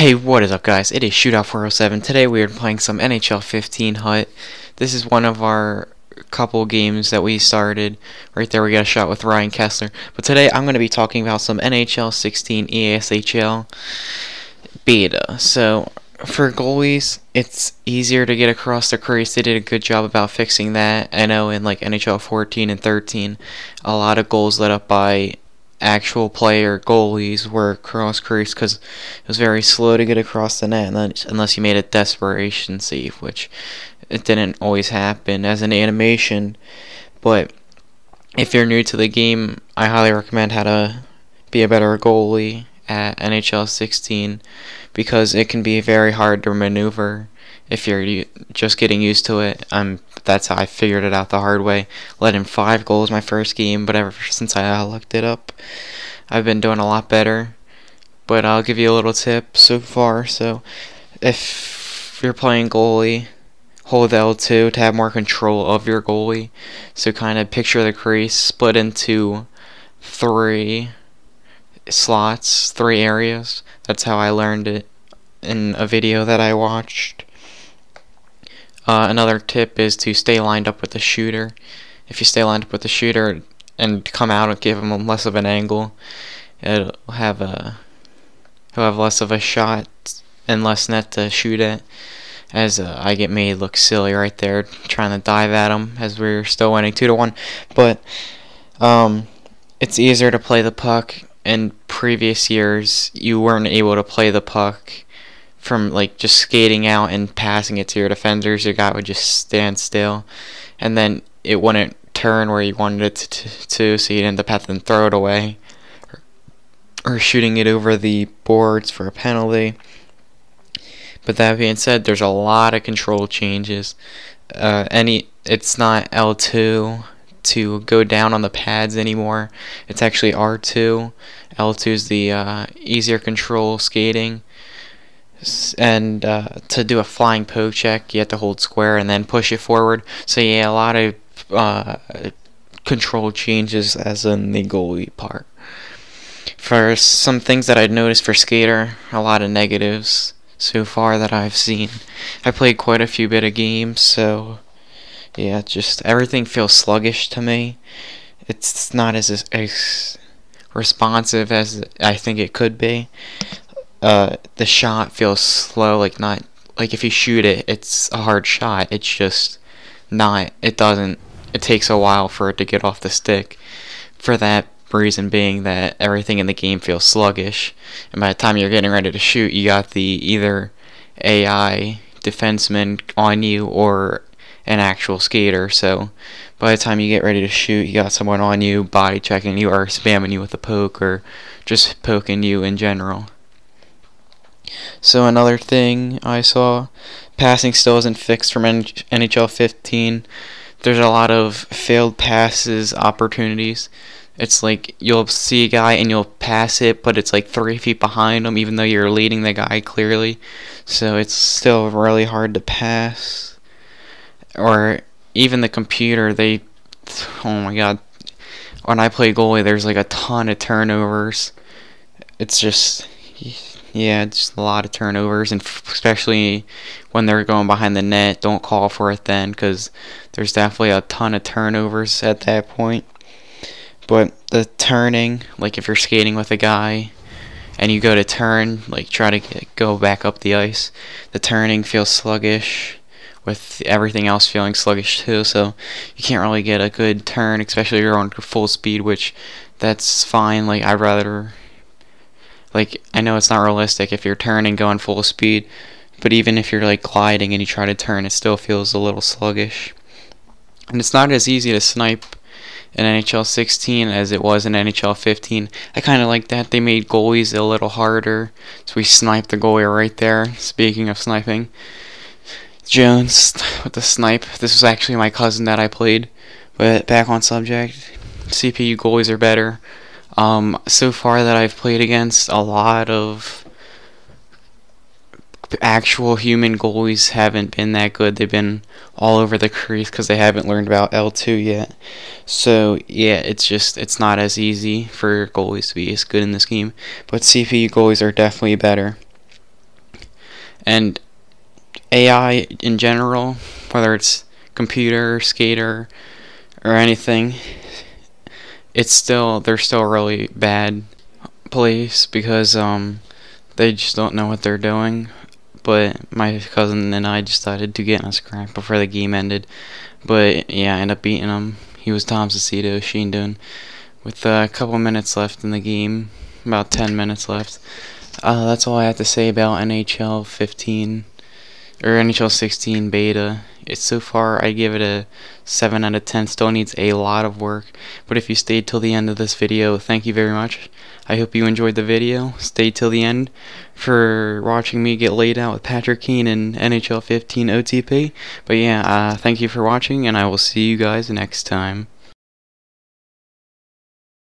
Hey, what is up, guys? It is Shootout407. Today we are playing some NHL15 HUT. This is one of our couple games that we started. Right there we got a shot with Ryan Kessler. But today I'm going to be talking about some NHL16 EASHL beta. So, for goalies, it's easier to get across the crease. They did a good job about fixing that. I know in like NHL14 and 13, a lot of goals let up by actual player goalies were cross crease because it was very slow to get across the net unless you made a desperation save, which it didn't always happen as an animation. But if you're new to the game, I highly recommend how to be a better goalie at NHL 16 because it can be very hard to maneuver if you're just getting used to it. That's how I figured it out the hard way. Let in 5 goals my first game, but ever since I looked it up, I've been doing a lot better. But I'll give you a little tip so far. So if you're playing goalie, hold L2 to have more control of your goalie. So kind of picture the crease split into 3 slots, 3 areas. That's how I learned it in a video that I watched. Another tip is to stay lined up with the shooter. If you stay lined up with the shooter and come out and give him less of an angle, he'll have less of a shot and less net to shoot at. As I get made look silly right there trying to dive at him as we're still winning 2-1. But it's easier to play the puck. In previous years, you weren't able to play the puck from like just skating out and passing it to your defenders. Your guy would just stand still, and then it wouldn't turn where you wanted it to, so you'd end up having to throw it away or shooting it over the boards for a penalty. But that being said, there's a lot of control changes. It's not L2 to go down on the pads anymore. It's actually R2. L2 is the easier control skating. And to do a flying poke check, you have to hold square and then push it forward. So yeah, a lot of control changes as in the goalie part. For some things that I'd noticed for skater, a lot of negatives so far that I've seen. I played quite a few bit of games, so yeah, just everything feels sluggish to me. It's not as responsive as I think it could be. The shot feels slow, like if you shoot it, it's a hard shot. It's just not. It takes a while for it to get off the stick. For that reason being that everything in the game feels sluggish, and by the time you're getting ready to shoot, you got the either AI defenseman on you or an actual skater. So by the time you get ready to shoot, you got someone on you, body checking you, or spamming you with a poke, or just poking you in general. So another thing I saw, passing still isn't fixed from NHL 15. There's a lot of failed passes opportunities. It's like you'll see a guy and you'll pass it, but it's like 3 feet behind him, even though you're leading the guy clearly. So it's still really hard to pass. Or even the computer, oh my god, when I play goalie, there's like a ton of turnovers. It's just, yeah, just a lot of turnovers, and especially when they're going behind the net, don't call for it then, because there's definitely a ton of turnovers at that point. But the turning, like if you're skating with a guy and you go to turn, like try to go back up the ice, the turning feels sluggish, with everything else feeling sluggish too, so you can't really get a good turn, especially if you're on full speed, which that's fine. Like I'd rather, like, I know it's not realistic if you're turning going full speed, but even if you're like gliding and you try to turn, it still feels a little sluggish. And it's not as easy to snipe in NHL 16 as it was in NHL 15. I kind of like that. They made goalies a little harder, so we sniped the goalie right there. Speaking of sniping, Jones with the snipe. This was actually my cousin that I played. But back on subject, CPU goalies are better. So far that I've played against, a lot of actual human goalies haven't been that good. They've been all over the crease because they haven't learned about L2 yet. So yeah, it's not as easy for goalies to be as good in this game. But CPU goalies are definitely better. And AI in general, whether it's computer, skater, or anything, they're still a really bad place because they just don't know what they're doing. But my cousin and I decided to get in a scrap before the game ended. But yeah, I ended up beating him. He was Tom Cicito, Sheendon, with a couple minutes left in the game, about 10 minutes left. That's all I have to say about NHL 15 or NHL 16 beta. It's so far, I give it a 7 out of 10. Still needs a lot of work, but if you stayed till the end of this video, thank you very much. I hope you enjoyed the video. Stay till the end for watching me get laid out with Patrick Keane in NHL 15 OTP. But yeah, thank you for watching, and I will see you guys next time.